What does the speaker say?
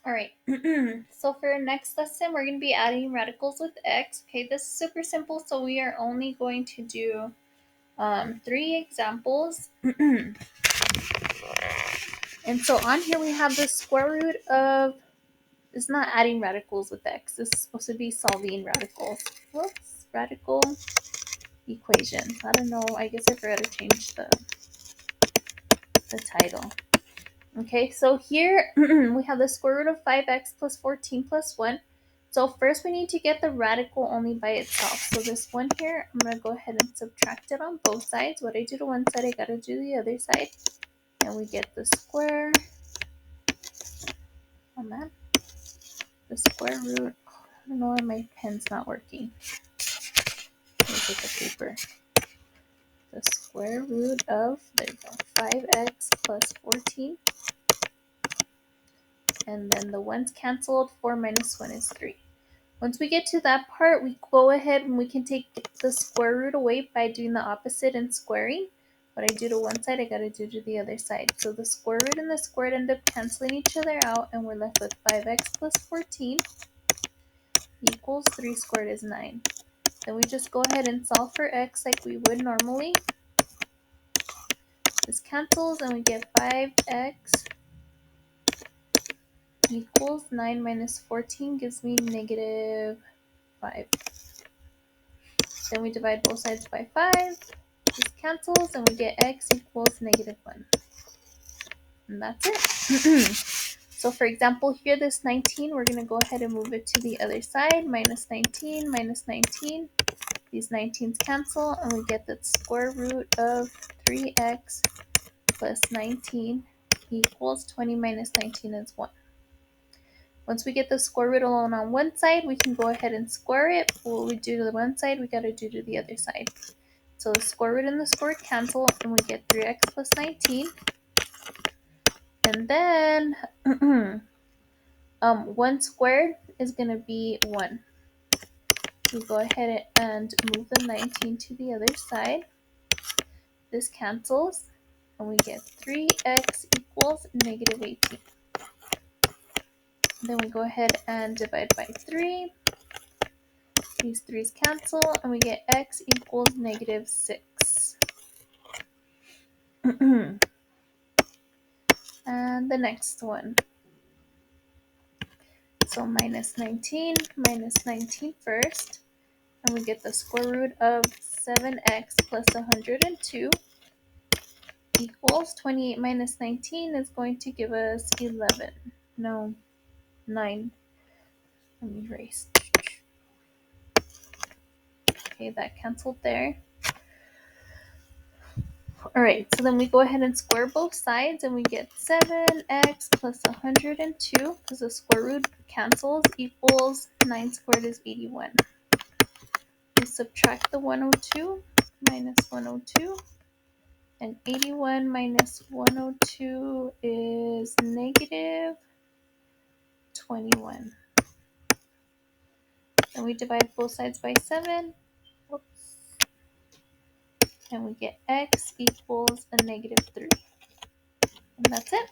All right. So for our next lesson, we're going to be adding radicals with x. Okay, this is super simple, so we are only going to do 3 examples. And so on here we have the square root of, it's not adding radicals with x. This is supposed to be solving radicals. Whoops, radical equations. I don't know. I guess I forgot to change the title. Okay, so here we have the square root of 5x plus 14 plus 1. So first we need to get the radical only by itself. So this one here, I'm going to go ahead and subtract it on both sides. What I do to one side, I got to do the other side. And we get the square on that. The square root. I don't know why my pen's not working. Let me get the paper. The square root of, there you go, 5x plus 14. And then the ones canceled, 4 minus 1 is 3. Once we get to that part, we go ahead and we can take the square root away by doing the opposite and squaring. What I do to one side, I got to do to the other side. So the square root and the squared end up canceling each other out, and we're left with 5x plus 14 equals 3 squared is 9. Then we just go ahead and solve for x like we would normally. This cancels, and we get 5x equals 9 minus 14 gives me negative 5. Then we divide both sides by 5. This cancels, and we get x equals negative 1. And that's it. So for example, here this 19, we're going to go ahead and move it to the other side. Minus 19, minus 19. These 19s cancel, and we get the square root of 3x plus 19 equals 20 minus 19 is 1. Once we get the square root alone on one side, we can go ahead and square it. What we do to the one side, we got to do to the other side. So the square root and the square root cancel, and we get 3x plus 19. And then 1 squared is going to be 1. We go ahead and move the 19 to the other side. This cancels, and we get 3x equals negative 18. Then we go ahead and divide by 3. These 3's cancel, and we get x equals negative 6. And the next one. So minus 19 first. And we get the square root of 7x plus 102 equals 28 minus 19 is going to give us 11. No, 9. Let me erase. Okay, that canceled there. Alright, so then we go ahead and square both sides, and we get 7x plus 102, because the square root cancels, equals 9 squared is 81. We subtract the 102 minus 102, and 81 minus 102 is negative 21. Then we divide both sides by 7. Whoops. And we get x equals a negative 3. And that's it.